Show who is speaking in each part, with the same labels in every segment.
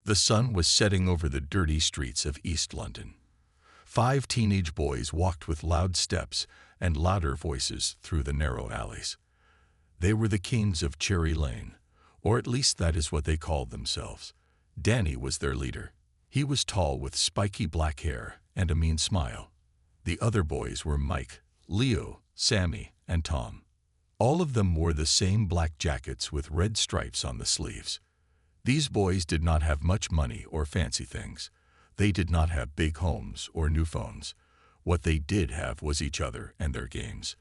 Speaker 1: The sun was setting over the dirty streets of East London. 5 teenage boys walked with loud steps and louder voices through the narrow alleys. They were the kings of Cherry Lane, or at least that is what they called themselves. Danny was their leader. He was tall with spiky black hair and a mean smile. The other boys were Mike, Leo, Sammy, and Tom. All of them wore the same black jackets with red stripes on the sleeves. These boys did not have much money or fancy things. They did not have big homes or new phones. What they did have was each other and their games.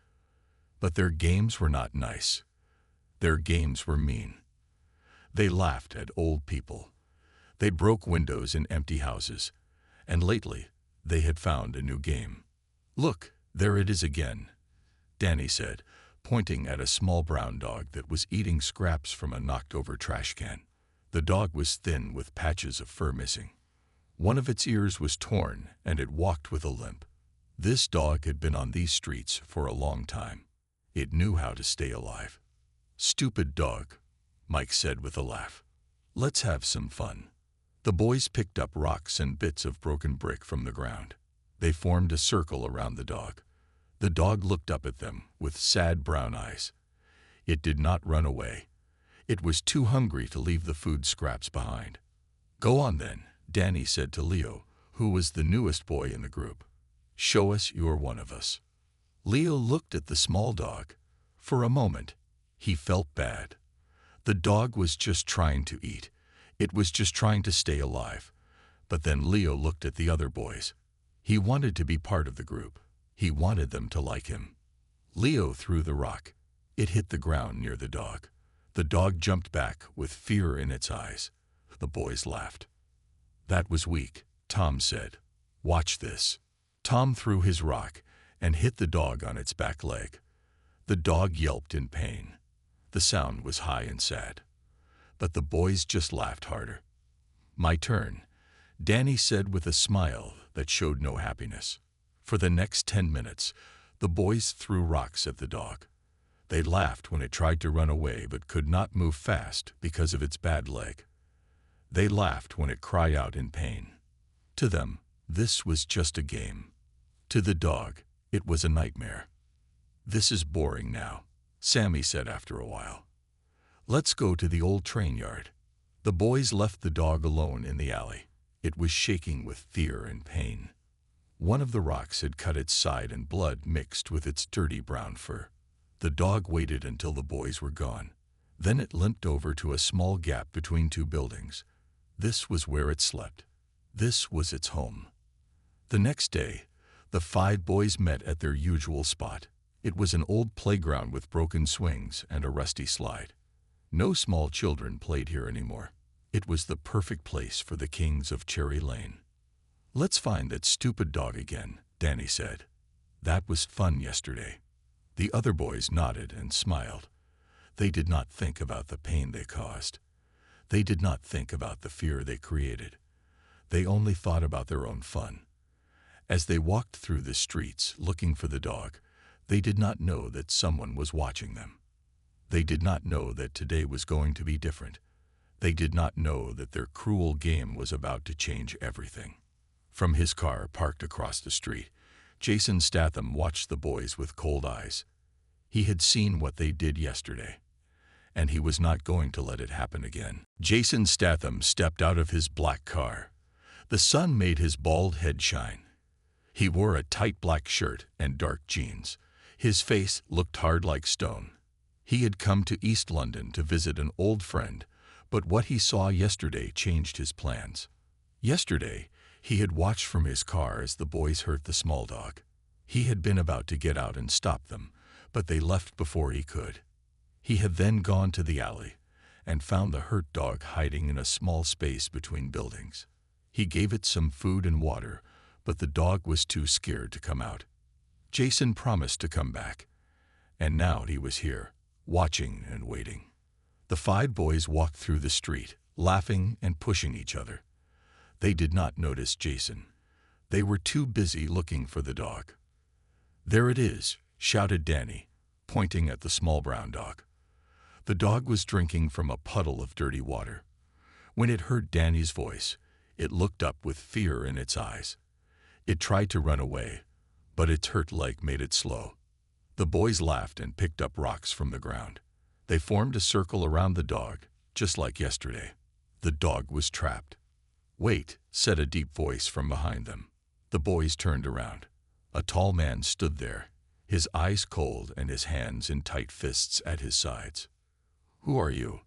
Speaker 1: But their games were not nice. Their games were mean. They laughed at old people. They broke windows in empty houses. And lately, they had found a new game. "Look, there it is again," Danny said, pointing at a small brown dog that was eating scraps from a knocked-over trash can. The dog was thin with patches of fur missing. One of its ears was torn, and it walked with a limp. This dog had been on these streets for a long time. It knew how to stay alive. "Stupid dog," Mike said with a laugh. "Let's have some fun." The boys picked up rocks and bits of broken brick from the ground. They formed a circle around the dog. The dog looked up at them with sad brown eyes. It did not run away. It was too hungry to leave the food scraps behind. "Go on then," Danny said to Leo, who was the newest boy in the group. "Show us you're one of us." Leo looked at the small dog. For a moment, he felt bad. The dog was just trying to eat. It was just trying to stay alive. But then Leo looked at the other boys. He wanted to be part of the group. He wanted them to like him. Leo threw the rock. It hit the ground near the dog. The dog jumped back with fear in its eyes. The boys laughed. "That was weak," Tom said. "Watch this." Tom threw his rock and hit the dog on its back leg. The dog yelped in pain. The sound was high and sad. But the boys just laughed harder. "My turn," Danny said with a smile that showed no happiness. For the next 10 minutes, the boys threw rocks at the dog. They laughed when it tried to run away but could not move fast because of its bad leg. They laughed when it cried out in pain. To them, this was just a game. To the dog, it was a nightmare. "This is boring now," Sammy said after a while. "Let's go to the old train yard." The boys left the dog alone in the alley. It was shaking with fear and pain. One of the rocks had cut its side and blood mixed with its dirty brown fur. The dog waited until the boys were gone. Then it limped over to a small gap between 2 buildings. This was where it slept. This was its home. The next day, the 5 boys met at their usual spot. It was an old playground with broken swings and a rusty slide. No small children played here anymore. It was the perfect place for the kings of Cherry Lane. "Let's find that stupid dog again," Danny said. "That was fun yesterday." The other boys nodded and smiled. They did not think about the pain they caused. They did not think about the fear they created. They only thought about their own fun. As they walked through the streets looking for the dog, they did not know that someone was watching them. They did not know that today was going to be different. They did not know that their cruel game was about to change everything. From his car parked across the street, Jason Statham watched the boys with cold eyes. He had seen what they did yesterday, and he was not going to let it happen again. Jason Statham stepped out of his black car. The sun made his bald head shine. He wore a tight black shirt and dark jeans. His face looked hard like stone. He had come to East London to visit an old friend, but what he saw yesterday changed his plans. Yesterday, he had watched from his car as the boys hurt the small dog. He had been about to get out and stop them, but they left before he could. He had then gone to the alley and found the hurt dog hiding in a small space between buildings. He gave it some food and water, but the dog was too scared to come out. Jason promised to come back, and now he was here, watching and waiting. The 5 boys walked through the street, laughing and pushing each other. They did not notice Jason. They were too busy looking for the dog. "There it is," shouted Danny, pointing at the small brown dog. The dog was drinking from a puddle of dirty water. When it heard Danny's voice, it looked up with fear in its eyes. It tried to run away, but its hurt leg made it slow. The boys laughed and picked up rocks from the ground. They formed a circle around the dog, just like yesterday. The dog was trapped. "Wait," said a deep voice from behind them. The boys turned around. A tall man stood there, his eyes cold and his hands in tight fists at his sides. "Who are you?"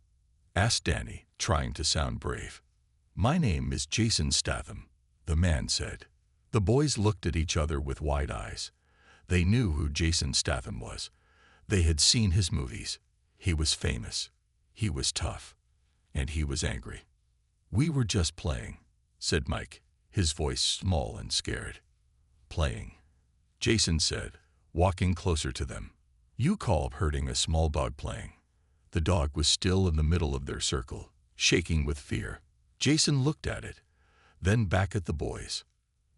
Speaker 1: asked Danny, trying to sound brave. "My name is Jason Statham," the man said. The boys looked at each other with wide eyes. They knew who Jason Statham was. They had seen his movies. He was famous. He was tough. And he was angry. "We were just playing," said Mike, his voice small and scared. "Playing," Jason said, walking closer to them. "You call hurting a small dog playing." The dog was still in the middle of their circle, shaking with fear. Jason looked at it, then back at the boys.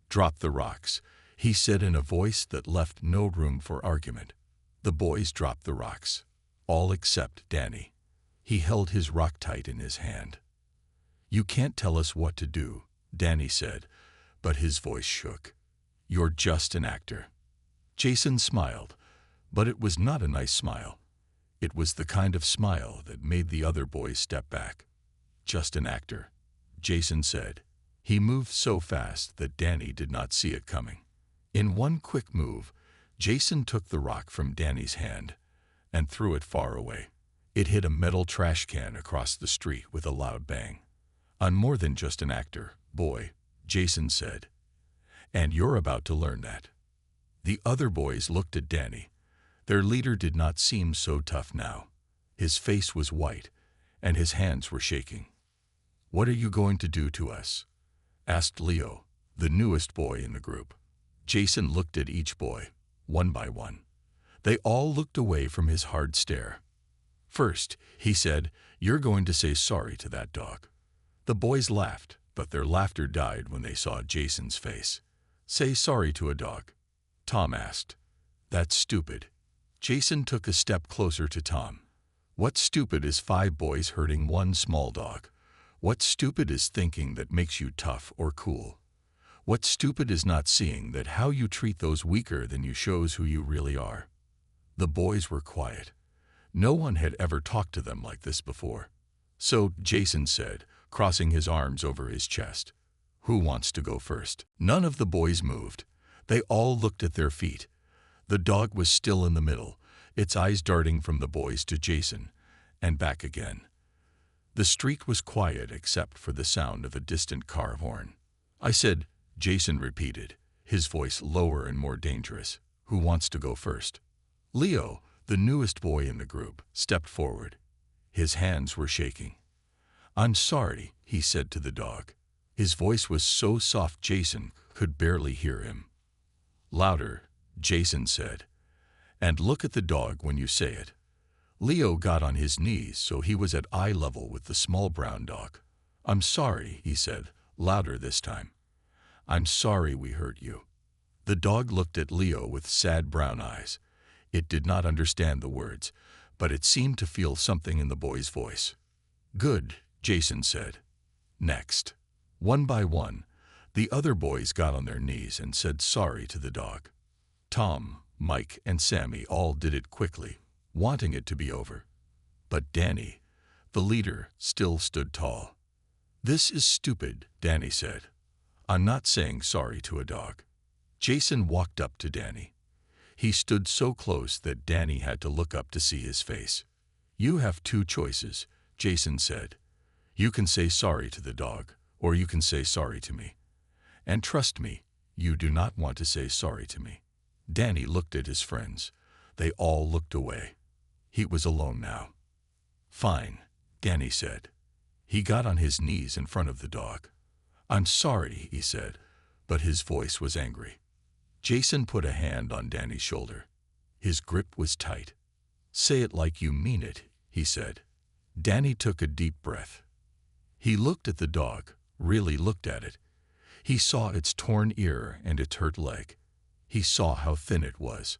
Speaker 1: "Drop the rocks," he said in a voice that left no room for argument. The boys dropped the rocks, all except Danny. He held his rock tight in his hand. "You can't tell us what to do," Danny said, but his voice shook. "You're just an actor." Jason smiled, but it was not a nice smile. It was the kind of smile that made the other boys step back. "Just an actor," Jason said. He moved so fast that Danny did not see it coming. In one quick move, Jason took the rock from Danny's hand and threw it far away. It hit a metal trash can across the street with a loud bang. "I'm more than just an actor, boy," Jason said. "And you're about to learn that." The other boys looked at Danny. Their leader did not seem so tough now. His face was white, and his hands were shaking. "What are you going to do to us?" asked Leo, the newest boy in the group. Jason looked at each boy, one by one. They all looked away from his hard stare. "First," he said, "you're going to say sorry to that dog." The boys laughed, but their laughter died when they saw Jason's face. "Say sorry to a dog?" Tom asked. "That's stupid." Jason took a step closer to Tom. "What's stupid is 5 boys hurting one small dog. What's stupid is thinking that makes you tough or cool. What's stupid is not seeing that how you treat those weaker than you shows who you really are." The boys were quiet. No one had ever talked to them like this before. So Jason said, crossing his arms over his chest, "Who wants to go first?" None of the boys moved. They all looked at their feet. The dog was still in the middle, its eyes darting from the boys to Jason, and back again. The street was quiet except for the sound of a distant car horn. "I said," Jason repeated, his voice lower and more dangerous. "Who wants to go first?" Leo, the newest boy in the group, stepped forward. His hands were shaking. "I'm sorry," he said to the dog. His voice was so soft Jason could barely hear him. "Louder," Jason said, "and look at the dog when you say it." Leo got on his knees so he was at eye level with the small brown dog. "I'm sorry," he said, louder this time. "I'm sorry we hurt you." The dog looked at Leo with sad brown eyes. It did not understand the words, but it seemed to feel something in the boy's voice. "Good," Jason said. "Next." One by one, the other boys got on their knees and said sorry to the dog. Tom, Mike, and Sammy all did it quickly, wanting it to be over. But Danny, the leader, still stood tall. "This is stupid," Danny said. "I'm not saying sorry to a dog." Jason walked up to Danny. He stood so close that Danny had to look up to see his face. "You have 2 choices," Jason said. "You can say sorry to the dog, or you can say sorry to me. And trust me, you do not want to say sorry to me." Danny looked at his friends. They all looked away. He was alone now. "Fine," Danny said. He got on his knees in front of the dog. "I'm sorry," he said, but his voice was angry. Jason put a hand on Danny's shoulder. His grip was tight. "Say it like you mean it," he said. Danny took a deep breath. He looked at the dog, really looked at it. He saw its torn ear and its hurt leg. He saw how thin it was.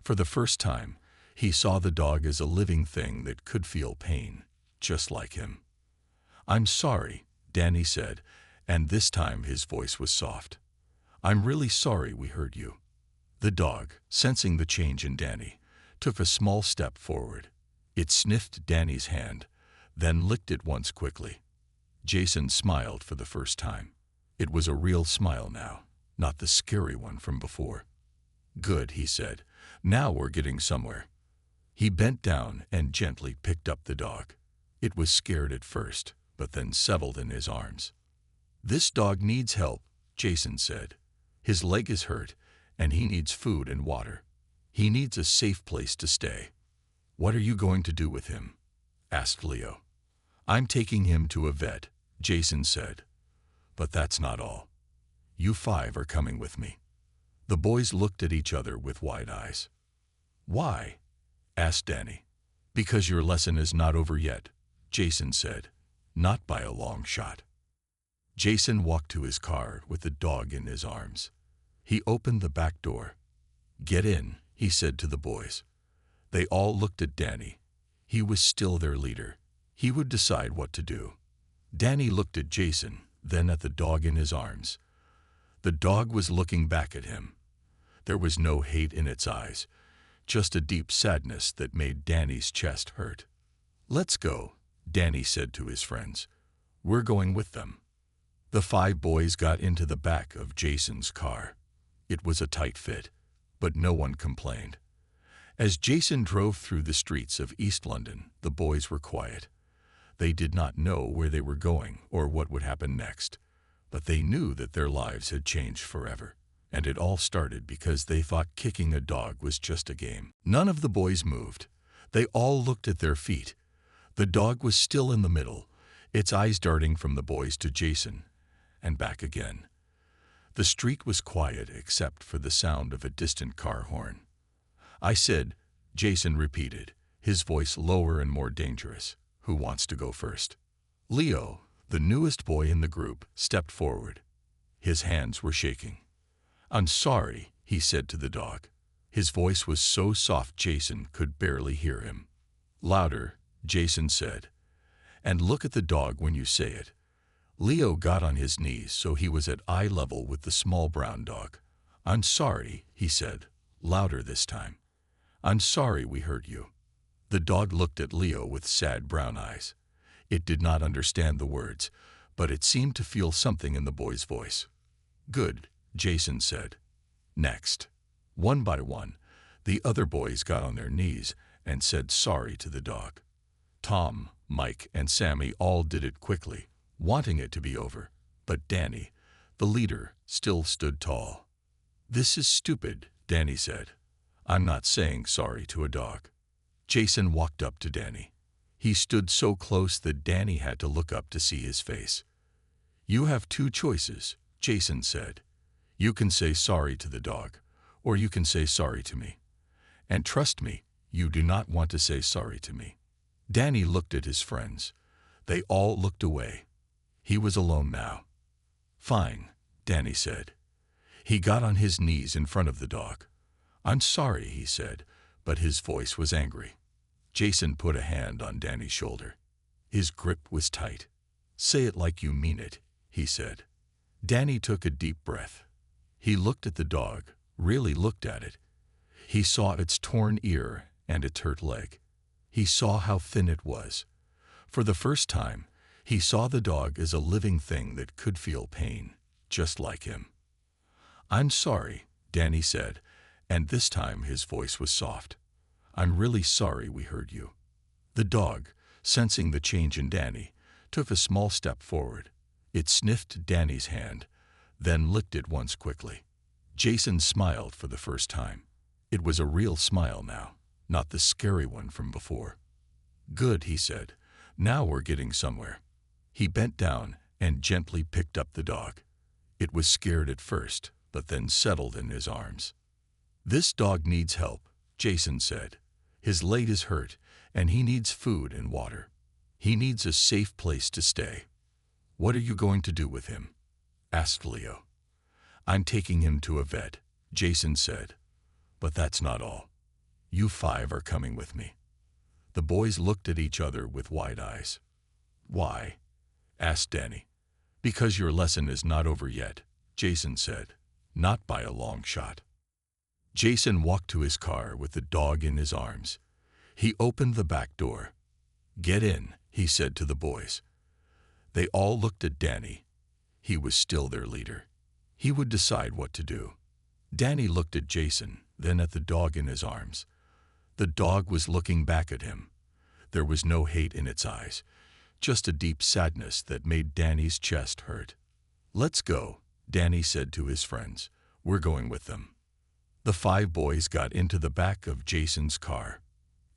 Speaker 1: For the first time, he saw the dog as a living thing that could feel pain, just like him. "I'm sorry," Danny said, and this time his voice was soft. I'm really sorry we hurt you. The dog, sensing the change in Danny, took a small step forward. It sniffed Danny's hand, then licked it once quickly. Jason smiled for the first time. It was a real smile now, not the scary one from before. Good, he said. Now we're getting somewhere. He bent down and gently picked up the dog. It was scared at first, but then settled in his arms. This dog needs help, Jason said. His leg is hurt, and he needs food and water. He needs a safe place to stay. What are you going to do with him? Asked Leo. I'm taking him to a vet, Jason said. But that's not all. You 5 are coming with me. The boys looked at each other with wide eyes. Why? Asked Danny. Because your lesson is not over yet, Jason said. Not by a long shot. Jason walked to his car with the dog in his arms. He opened the back door. Get in, he said to the boys. They all looked at Danny. He was still their leader. He would decide what to do. Danny looked at Jason, then at the dog in his arms. The dog was looking back at him. There was no hate in its eyes, just a deep sadness that made Danny's chest hurt. Let's go, Danny said to his friends. We're going with them. The 5 boys got into the back of Jason's car. It was a tight fit, but no one complained. As Jason drove through the streets of East London, the boys were quiet. They did not know where they were going or what would happen next, but they knew that their lives had changed forever. And it all started because they thought kicking a dog was just a game. None of the boys moved. They all looked at their feet. The dog was still in the middle, its eyes darting from the boys to Jason, and back again. The street was quiet except for the sound of a distant car horn. I said, Jason repeated, his voice lower and more dangerous. Who wants to go first? Leo, the newest boy in the group, stepped forward. His hands were shaking. I'm sorry, he said to the dog. His voice was so soft Jason could barely hear him. Louder, Jason said. And look at the dog when you say it. Leo got on his knees so he was at eye level with the small brown dog. I'm sorry, he said, louder this time. I'm sorry we hurt you. The dog looked at Leo with sad brown eyes. It did not understand the words, but it seemed to feel something in the boy's voice. Good, Jason said. Next. One by one, the other boys got on their knees and said sorry to the dog. Tom, Mike, and Sammy all did it quickly, wanting it to be over, but Danny, the leader, still stood tall. This is stupid, Danny said. I'm not saying sorry to a dog. Jason walked up to Danny. He stood so close that Danny had to look up to see his face. You have 2 choices, Jason said. You can say sorry to the dog, or you can say sorry to me. And trust me, you do not want to say sorry to me. Danny looked at his friends. They all looked away. He was alone now. Fine, Danny said. He got on his knees in front of the dog. I'm sorry, he said, but his voice was angry. Jason put a hand on Danny's shoulder. His grip was tight. Say it like you mean it, he said. Danny took a deep breath. He looked at the dog, really looked at it. He saw its torn ear and its hurt leg. He saw how thin it was. For the first time, he saw the dog as a living thing that could feel pain, just like him. I'm sorry, Danny said, and this time his voice was soft. I'm really sorry we hurt you. The dog, sensing the change in Danny, took a small step forward. It sniffed Danny's hand, then licked it once quickly. Jason smiled for the first time. It was a real smile now, not the scary one from before. Good, he said. Now we're getting somewhere. He bent down and gently picked up the dog. It was scared at first, but then settled in his arms. This dog needs help, Jason said. His leg is hurt, and he needs food and water. He needs a safe place to stay. What are you going to do with him? Asked Leo. I'm taking him to a vet, Jason said. But that's not all. You 5 are coming with me. The boys looked at each other with wide eyes. Why? Asked Danny. Because your lesson is not over yet, Jason said. Not by a long shot. Jason walked to his car with the dog in his arms. He opened the back door. Get in, he said to the boys. They all looked at Danny. He was still their leader. He would decide what to do. Danny looked at Jason, then at the dog in his arms. The dog was looking back at him. There was no hate in its eyes, just a deep sadness that made Danny's chest hurt. Let's go, Danny said to his friends. We're going with them. The 5 boys got into the back of Jason's car.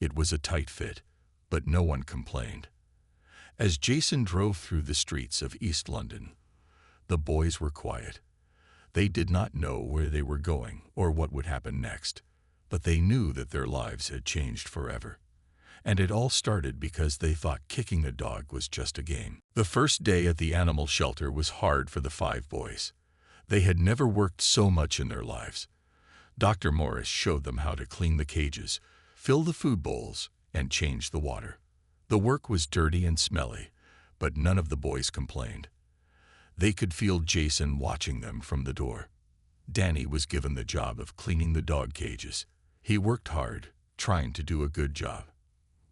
Speaker 1: It was a tight fit, but no one complained. As Jason drove through the streets of East London, the boys were quiet. They did not know where they were going or what would happen next, but they knew that their lives had changed forever. And it all started because they thought kicking a dog was just a game. The first day at the animal shelter was hard for the 5 boys. They had never worked so much in their lives. Dr. Morris showed them how to clean the cages, fill the food bowls, and change the water. The work was dirty and smelly, but none of the boys complained. They could feel Jason watching them from the door. Danny was given the job of cleaning the dog cages. He worked hard, trying to do a good job.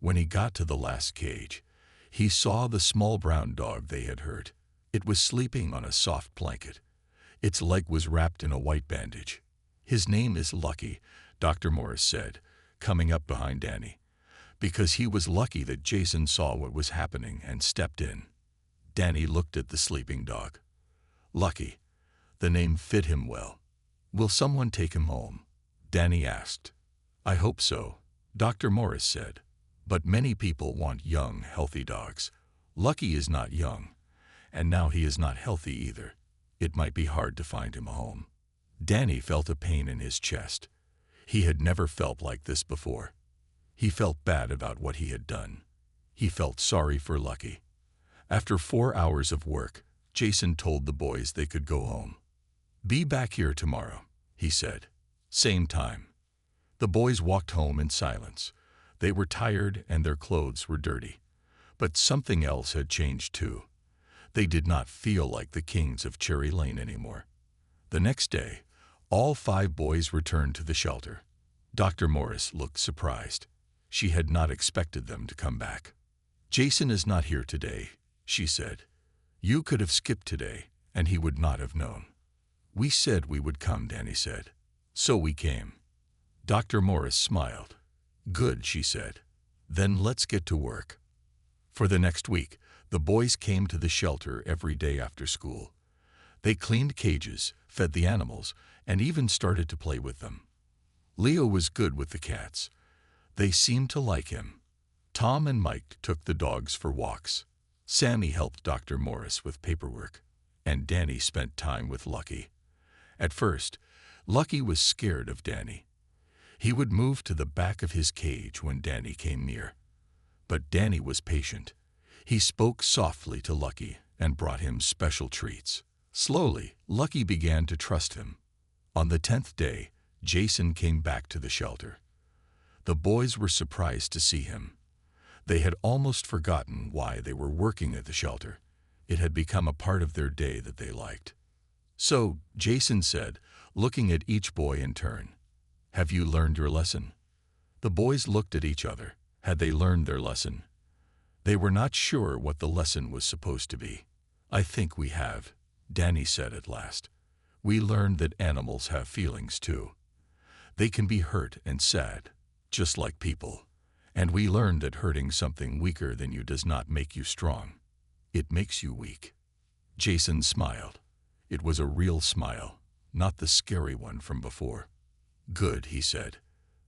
Speaker 1: When he got to the last cage, he saw the small brown dog they had hurt. It was sleeping on a soft blanket. Its leg was wrapped in a white bandage. His name is Lucky, Dr. Morris said, coming up behind Danny, because he was lucky that Jason saw what was happening and stepped in. Danny looked at the sleeping dog. Lucky. The name fit him well. Will someone take him home? Danny asked. I hope so, Dr. Morris said. But many people want young, healthy dogs. Lucky is not young, and now he is not healthy either. It might be hard to find him a home. Danny felt a pain in his chest. He had never felt like this before. He felt bad about what he had done. He felt sorry for Lucky. After 4 hours of work, Jason told the boys they could go home. Be back here tomorrow, he said. Same time. The boys walked home in silence. They were tired and their clothes were dirty. But something else had changed too. They did not feel like the kings of Cherry Lane anymore. The next day, all 5 boys returned to the shelter. Dr. Morris looked surprised. She had not expected them to come back. Jason is not here today, she said. You could have skipped today, and he would not have known. We said we would come, Danny said. So we came. Dr. Morris smiled. Good, she said. Then let's get to work. For the next week, the boys came to the shelter every day after school. They cleaned cages, fed the animals, and even started to play with them. Leo was good with the cats. They seemed to like him. Tom and Mike took the dogs for walks. Sammy helped Dr. Morris with paperwork, and Danny spent time with Lucky. At first, Lucky was scared of Danny. He would move to the back of his cage when Danny came near. But Danny was patient. He spoke softly to Lucky and brought him special treats. Slowly, Lucky began to trust him. On the 10th day, Jason came back to the shelter. The boys were surprised to see him. They had almost forgotten why they were working at the shelter. It had become a part of their day that they liked. So, Jason said, looking at each boy in turn, have you learned your lesson? The boys looked at each other. Had they learned their lesson? They were not sure what the lesson was supposed to be. I think we have, Danny said at last. We learned that animals have feelings too. They can be hurt and sad, just like people. And we learned that hurting something weaker than you does not make you strong. It makes you weak. Jason smiled. It was a real smile, not the scary one from before. Good, he said.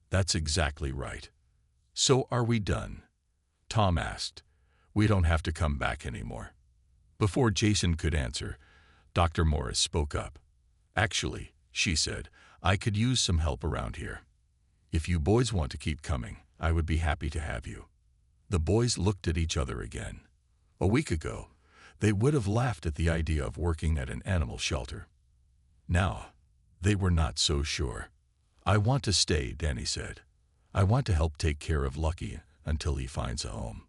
Speaker 1: That's exactly right. So are we done? Tom asked. We don't have to come back anymore. Before Jason could answer, Dr. Morris spoke up. Actually, she said, I could use some help around here. If you boys want to keep coming, I would be happy to have you. The boys looked at each other again. A week ago, they would have laughed at the idea of working at an animal shelter. Now, they were not so sure. I want to stay, Danny said. I want to help take care of Lucky until he finds a home.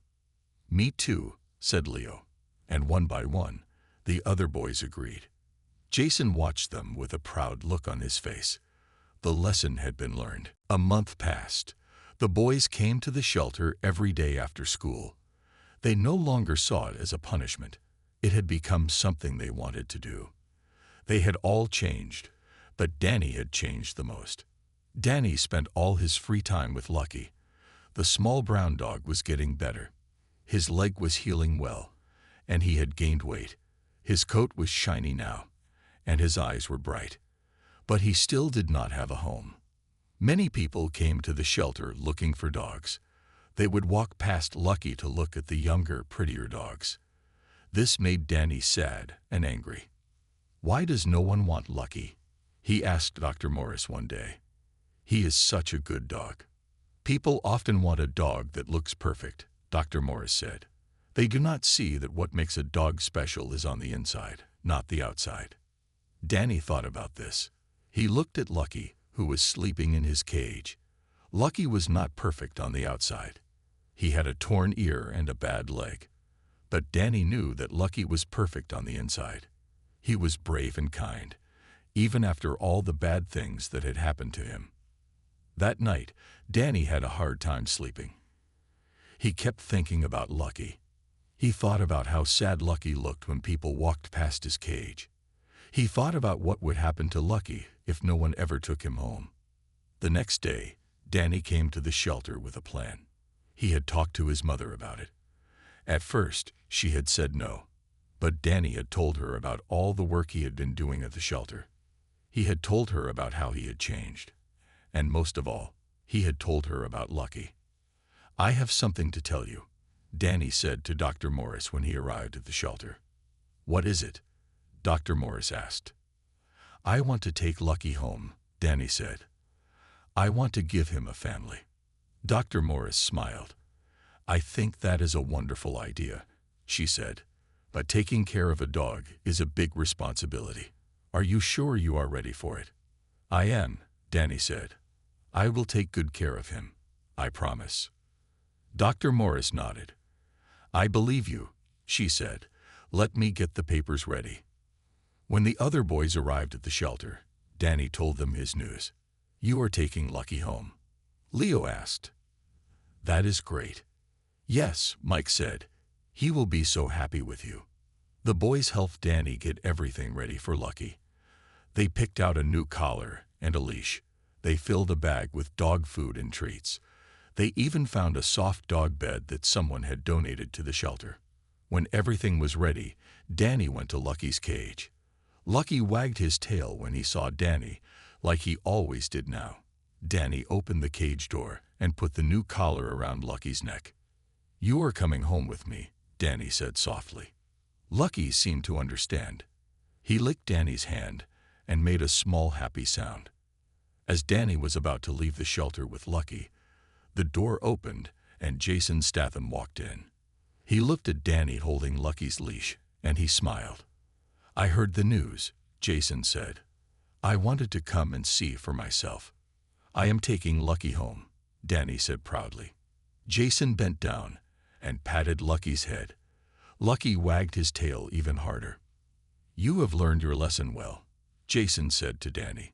Speaker 1: Me too, said Leo. And one by one, The other boys agreed. Jason watched them with a proud look on his face. The lesson had been learned. A month passed. The boys came to the shelter every day after school. They no longer saw it as a punishment. It had become something they wanted to do. They had all changed, but Danny had changed the most. Danny spent all his free time with Lucky. The small brown dog was getting better. His leg was healing well, and he had gained weight. His coat was shiny now, and his eyes were bright. But he still did not have a home. Many people came to the shelter looking for dogs. They would walk past Lucky to look at the younger, prettier dogs. This made Danny sad and angry. "Why does no one want Lucky?" he asked Dr. Morris one day. "He is such a good dog." "People often want a dog that looks perfect," Dr. Morris said. "They do not see that what makes a dog special is on the inside, not the outside." Danny thought about this. He looked at Lucky, who was sleeping in his cage. Lucky was not perfect on the outside. He had a torn ear and a bad leg. But Danny knew that Lucky was perfect on the inside. He was brave and kind, even after all the bad things that had happened to him. That night, Danny had a hard time sleeping. He kept thinking about Lucky. He thought about how sad Lucky looked when people walked past his cage. He thought about what would happen to Lucky if no one ever took him home. The next day, Danny came to the shelter with a plan. He had talked to his mother about it. At first, she had said no, but Danny had told her about all the work he had been doing at the shelter. He had told her about how he had changed. And most of all, he had told her about Lucky. "I have something to tell you," Danny said to Dr. Morris when he arrived at the shelter. "What is it?" Dr. Morris asked. "I want to take Lucky home," Danny said. "I want to give him a family." Dr. Morris smiled. "I think that is a wonderful idea," she said. "But taking care of a dog is a big responsibility. Are you sure you are ready for it?" "I am," Danny said. "I will take good care of him. I promise." Dr. Morris nodded. "I believe you," she said. "Let me get the papers ready." When the other boys arrived at the shelter, Danny told them his news. "You are taking Lucky home?" Leo asked. "That is great." "Yes," Mike said. "He will be so happy with you." The boys helped Danny get everything ready for Lucky. They picked out a new collar and a leash. They filled a bag with dog food and treats. They even found a soft dog bed that someone had donated to the shelter. When everything was ready, Danny went to Lucky's cage. Lucky wagged his tail when he saw Danny, like he always did now. Danny opened the cage door and put the new collar around Lucky's neck. "You are coming home with me," Danny said softly. Lucky seemed to understand. He licked Danny's hand and made a small happy sound. As Danny was about to leave the shelter with Lucky, the door opened and Jason Statham walked in. He looked at Danny holding Lucky's leash, and he smiled. "I heard the news," Jason said. "I wanted to come and see for myself." "I am taking Lucky home," Danny said proudly. Jason bent down and patted Lucky's head. Lucky wagged his tail even harder. "You have learned your lesson well," Jason said to Danny.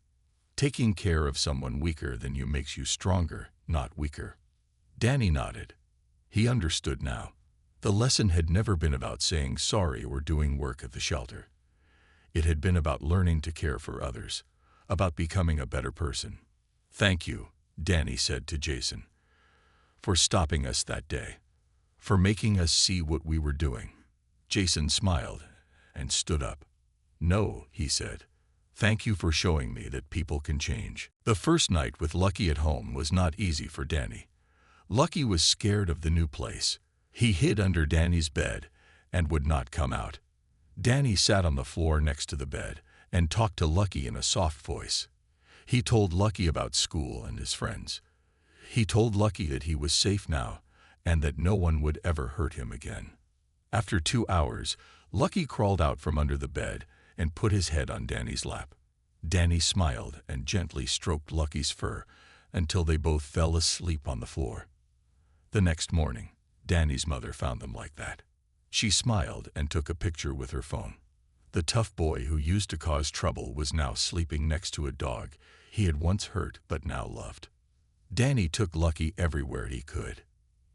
Speaker 1: "Taking care of someone weaker than you makes you stronger, not weaker." Danny nodded. He understood now. The lesson had never been about saying sorry or doing work at the shelter. It had been about learning to care for others, about becoming a better person. "Thank you," Danny said to Jason, "for stopping us that day, for making us see what we were doing." Jason smiled and stood up. "No," he said. "Thank you for showing me that people can change." The first night with Lucky at home was not easy for Danny. Lucky was scared of the new place. He hid under Danny's bed and would not come out. Danny sat on the floor next to the bed and talked to Lucky in a soft voice. He told Lucky about school and his friends. He told Lucky that he was safe now and that no one would ever hurt him again. After 2 hours, Lucky crawled out from under the bed and put his head on Danny's lap. Danny smiled and gently stroked Lucky's fur until they both fell asleep on the floor. The next morning, Danny's mother found them like that. She smiled and took a picture with her phone. The tough boy who used to cause trouble was now sleeping next to a dog he had once hurt but now loved. Danny took Lucky everywhere he could.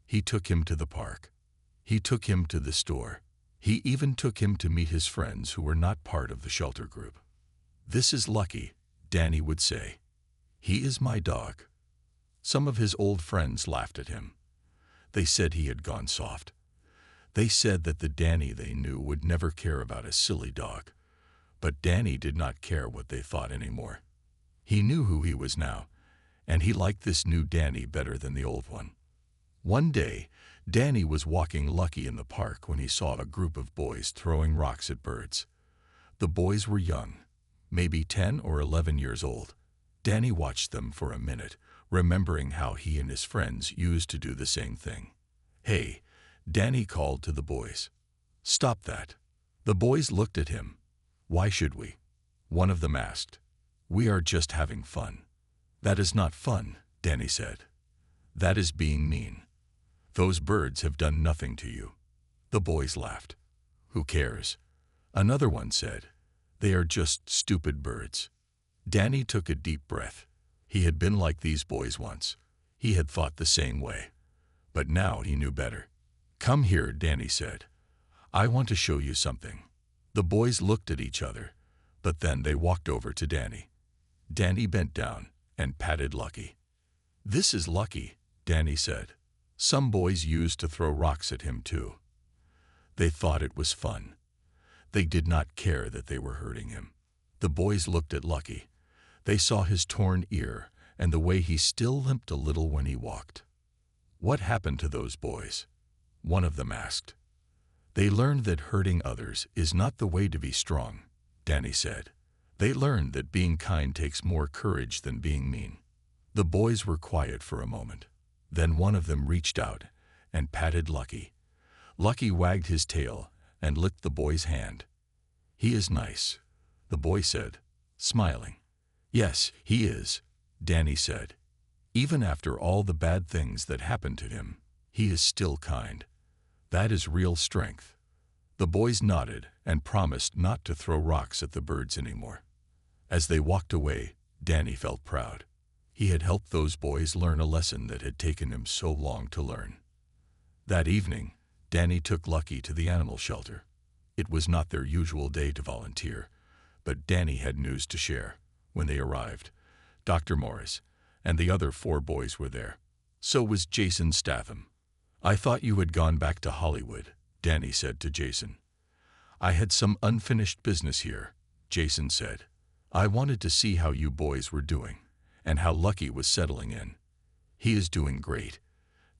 Speaker 1: He took him to the park. He took him to the store. He even took him to meet his friends who were not part of the shelter group. "This is Lucky," Danny would say. "He is my dog." Some of his old friends laughed at him. They said he had gone soft. They said that the Danny they knew would never care about a silly dog. But Danny did not care what they thought anymore. He knew who he was now, and he liked this new Danny better than the old one. One day, Danny was walking Lucky in the park when he saw a group of boys throwing rocks at birds. The boys were young, maybe 10 or 11 years old. Danny watched them for a minute, remembering how he and his friends used to do the same thing. "Hey," Danny called to the boys. "Stop that." The boys looked at him. "Why should we?" One of them asked. "We are just having fun." "That is not fun," Danny said. "That is being mean. Those birds have done nothing to you." The boys laughed. "Who cares?" Another one said. "They are just stupid birds." Danny took a deep breath. He had been like these boys once. He had thought the same way. But now he knew better. "Come here," Danny said. "I want to show you something." The boys looked at each other, but then they walked over to Danny. Danny bent down and patted Lucky. "This is Lucky," Danny said. Some boys used to throw rocks at him too. They thought it was fun. They did not care that they were hurting him. The boys looked at Lucky. They saw his torn ear and the way he still limped a little when he walked. "What happened to those boys?" one of them asked. "They learned that hurting others is not the way to be strong," Danny said. "They learned that being kind takes more courage than being mean." The boys were quiet for a moment. Then one of them reached out and patted Lucky. Lucky wagged his tail and licked the boy's hand. "He is nice," the boy said, smiling. "Yes, he is," Danny said. "Even after all the bad things that happened to him, he is still kind. That is real strength." The boys nodded and promised not to throw rocks at the birds anymore. As they walked away, Danny felt proud. He had helped those boys learn a lesson that had taken him so long to learn. That evening, Danny took Lucky to the animal shelter. It was not their usual day to volunteer, but Danny had news to share. When they arrived, Dr. Morris and the other 4 boys were there. So was Jason Statham. "I thought you had gone back to Hollywood," Danny said to Jason. "I had some unfinished business here," Jason said. "I wanted to see how you boys were doing and how Lucky was settling in." "He is doing great,"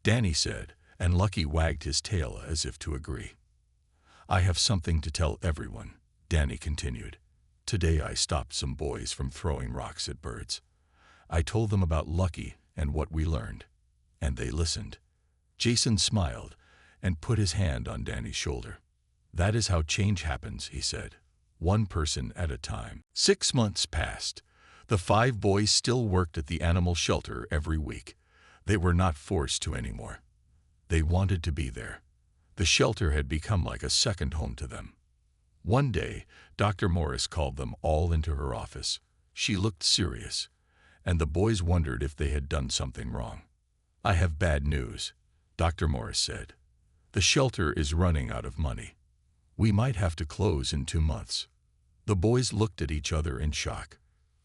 Speaker 1: Danny said, and Lucky wagged his tail as if to agree. "I have something to tell everyone," Danny continued. "Today I stopped some boys from throwing rocks at birds. I told them about Lucky and what we learned, and they listened." Jason smiled and put his hand on Danny's shoulder. "That is how change happens," he said, "one person at a time." 6 months passed. The 5 boys still worked at the animal shelter every week. They were not forced to anymore. They wanted to be there. The shelter had become like a second home to them. One day, Dr. Morris called them all into her office. She looked serious, and the boys wondered if they had done something wrong. "I have bad news," Dr. Morris said. "The shelter is running out of money. We might have to close in 2 months." The boys looked at each other in shock.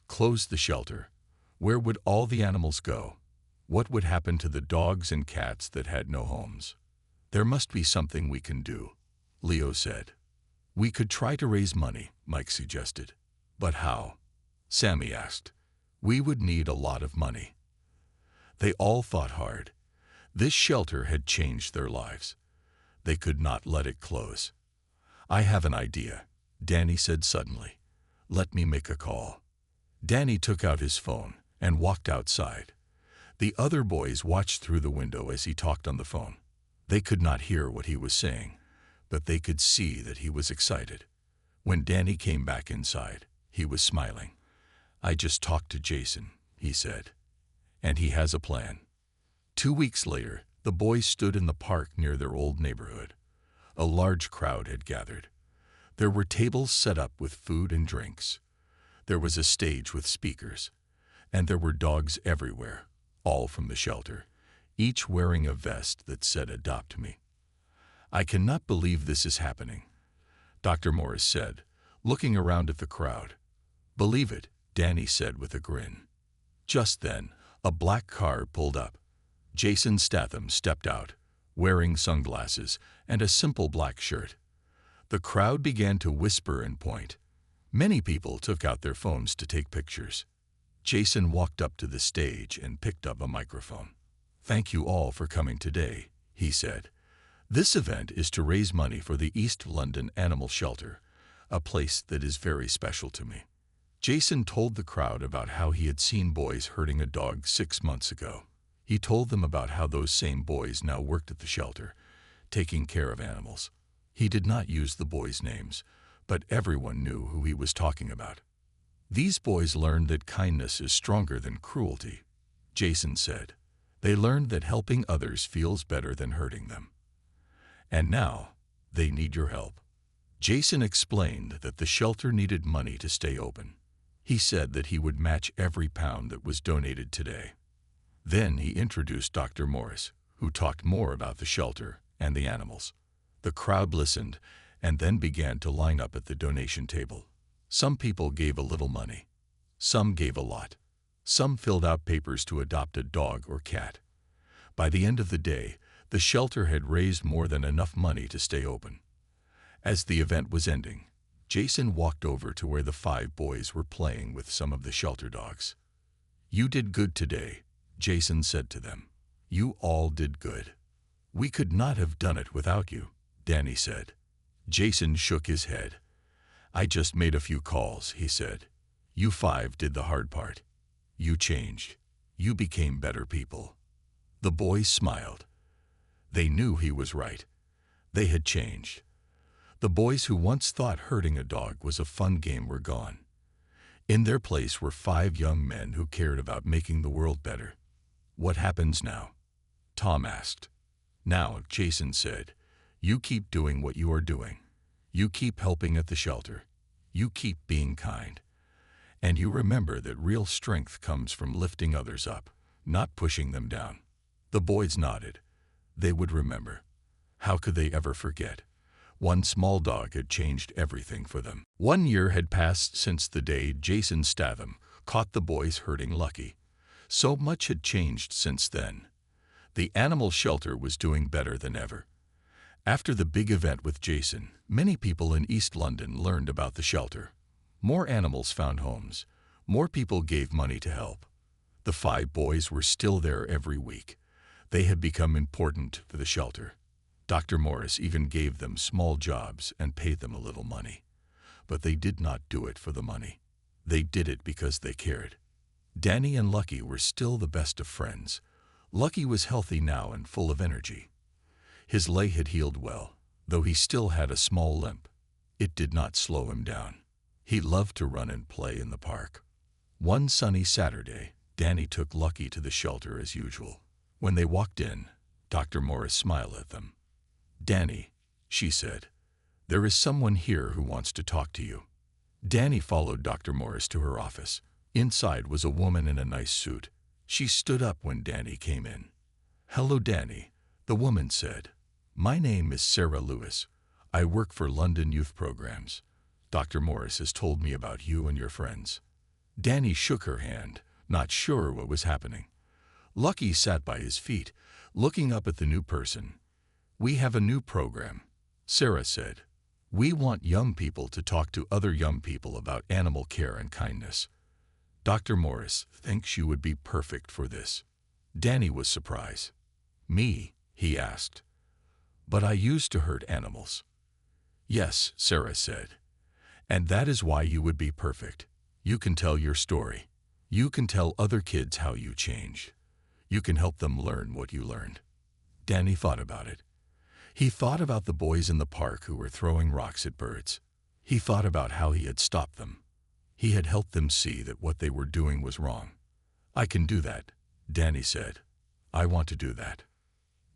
Speaker 1: Close the shelter? Where would all the animals go? What would happen to the dogs and cats that had no homes? "There must be something we can do," Leo said. "We could try to raise money," Mike suggested. "But how?" Sammy asked. "We would need a lot of money." They all thought hard. This shelter had changed their lives. They could not let it close. "I have an idea," Danny said suddenly. "Let me make a call." Danny took out his phone and walked outside. The other boys watched through the window as he talked on the phone. They could not hear what he was saying, but they could see that he was excited. When Danny came back inside, he was smiling. "I just talked to Jason," he said, "and he has a plan." 2 weeks later, the boys stood in the park near their old neighborhood. A large crowd had gathered. There were tables set up with food and drinks. There was a stage with speakers. And there were dogs everywhere, all from the shelter, each wearing a vest that said "Adopt Me." "I cannot believe this is happening," Dr. Morris said, looking around at the crowd. "Believe it," Danny said with a grin. Just then, a black car pulled up. Jason Statham stepped out, wearing sunglasses and a simple black shirt. The crowd began to whisper and point. Many people took out their phones to take pictures. Jason walked up to the stage and picked up a microphone. "Thank you all for coming today," he said. "This event is to raise money for the East London Animal Shelter, a place that is very special to me." Jason told the crowd about how he had seen boys hurting a dog 6 months ago. He told them about how those same boys now worked at the shelter, taking care of animals. He did not use the boys' names, but everyone knew who he was talking about. "These boys learned that kindness is stronger than cruelty," Jason said. "They learned that helping others feels better than hurting them. And now, they need your help." Jason explained that the shelter needed money to stay open. He said that he would match every pound that was donated today. Then he introduced Dr. Morris, who talked more about the shelter and the animals. The crowd listened and then began to line up at the donation table. Some people gave a little money. Some gave a lot. Some filled out papers to adopt a dog or cat. By the end of the day, the shelter had raised more than enough money to stay open. As the event was ending, Jason walked over to where the 5 boys were playing with some of the shelter dogs. "You did good today," Jason said to them. "You all did good." "We could not have done it without you," Danny said. Jason shook his head. "I just made a few calls," he said. "You 5 did the hard part. You changed. You became better people." The boys smiled. They knew he was right. They had changed. The boys who once thought hurting a dog was a fun game were gone. In their place were 5 young men who cared about making the world better. "What happens now?" Tom asked. "Now," Jason said, "you keep doing what you are doing. You keep helping at the shelter. You keep being kind. And you remember that real strength comes from lifting others up, not pushing them down." The boys nodded. They would remember. How could they ever forget? One small dog had changed everything for them. 1 year had passed since the day Jason Statham caught the boys hurting Lucky. So much had changed since then. The animal shelter was doing better than ever. After the big event with Jason, many people in East London learned about the shelter. More animals found homes. More people gave money to help. The 5 boys were still there every week. They had become important for the shelter. Dr. Morris even gave them small jobs and paid them a little money. But they did not do it for the money. They did it because they cared. Danny and Lucky were still the best of friends. Lucky was healthy now and full of energy. His leg had healed well, though he still had a small limp. It did not slow him down. He loved to run and play in the park. One sunny Saturday, Danny took Lucky to the shelter as usual. When they walked in, Dr. Morris smiled at them. "Danny," she said, "there is someone here who wants to talk to you." Danny followed Dr. Morris to her office. Inside was a woman in a nice suit. She stood up when Danny came in. "Hello, Danny," the woman said. "My name is Sarah Lewis. I work for London Youth Programs. Dr. Morris has told me about you and your friends." Danny shook her hand, not sure what was happening. Lucky sat by his feet, looking up at the new person. "We have a new program," Sarah said. "We want young people to talk to other young people about animal care and kindness. Dr. Morris thinks you would be perfect for this." Danny was surprised. "Me?" he asked. "But I used to hurt animals." "Yes," Sarah said. "And that is why you would be perfect. You can tell your story. You can tell other kids how you changed. You can help them learn what you learned." Danny thought about it. He thought about the boys in the park who were throwing rocks at birds. He thought about how he had stopped them. He had helped them see that what they were doing was wrong. "I can do that," Danny said. "I want to do that."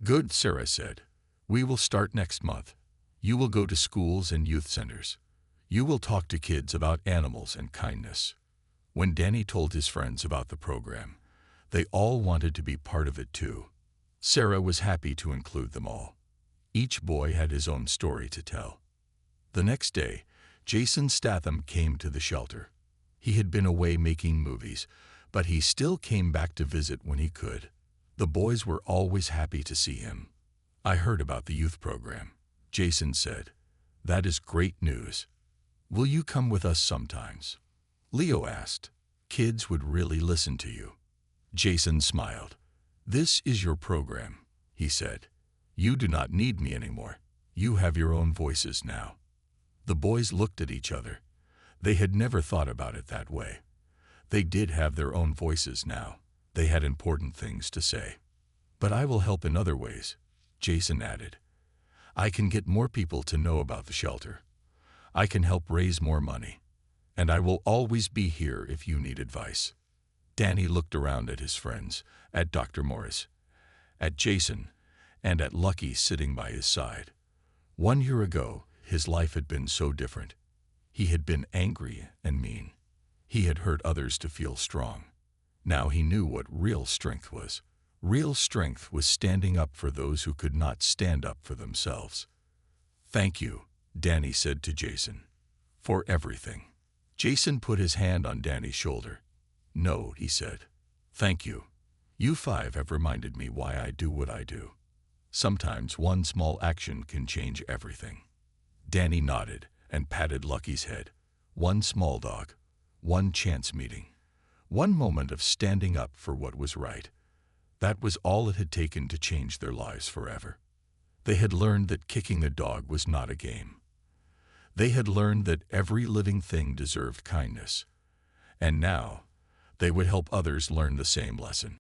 Speaker 1: "Good," Sarah said. "We will start next month. You will go to schools and youth centers. You will talk to kids about animals and kindness." When Danny told his friends about the program, they all wanted to be part of it too. Sarah was happy to include them all. Each boy had his own story to tell. The next day, Jason Statham came to the shelter. He had been away making movies, but he still came back to visit when he could. The boys were always happy to see him. "I heard about the youth program," Jason said. "That is great news. Will you come with us sometimes?" Leo asked. "Kids would really listen to you." Jason smiled. "This is your program," he said. "You do not need me anymore. You have your own voices now." The boys looked at each other. They had never thought about it that way. They did have their own voices now. They had important things to say. "But I will help in other ways," Jason added. "I can get more people to know about the shelter. I can help raise more money. And I will always be here if you need advice." Danny looked around at his friends, at Dr. Morris, at Jason, and at Lucky sitting by his side. 1 year ago, his life had been so different. He had been angry and mean. He had hurt others to feel strong. Now he knew what real strength was. Real strength was standing up for those who could not stand up for themselves. "Thank you," Danny said to Jason, "for everything." Jason put his hand on Danny's shoulder. "No," he said. "Thank you. You 5 have reminded me why I do what I do. Sometimes one small action can change everything." Danny nodded and patted Lucky's head. One small dog, one chance meeting, one moment of standing up for what was right. That was all it had taken to change their lives forever. They had learned that kicking the dog was not a game. They had learned that every living thing deserved kindness. And now, they would help others learn the same lesson.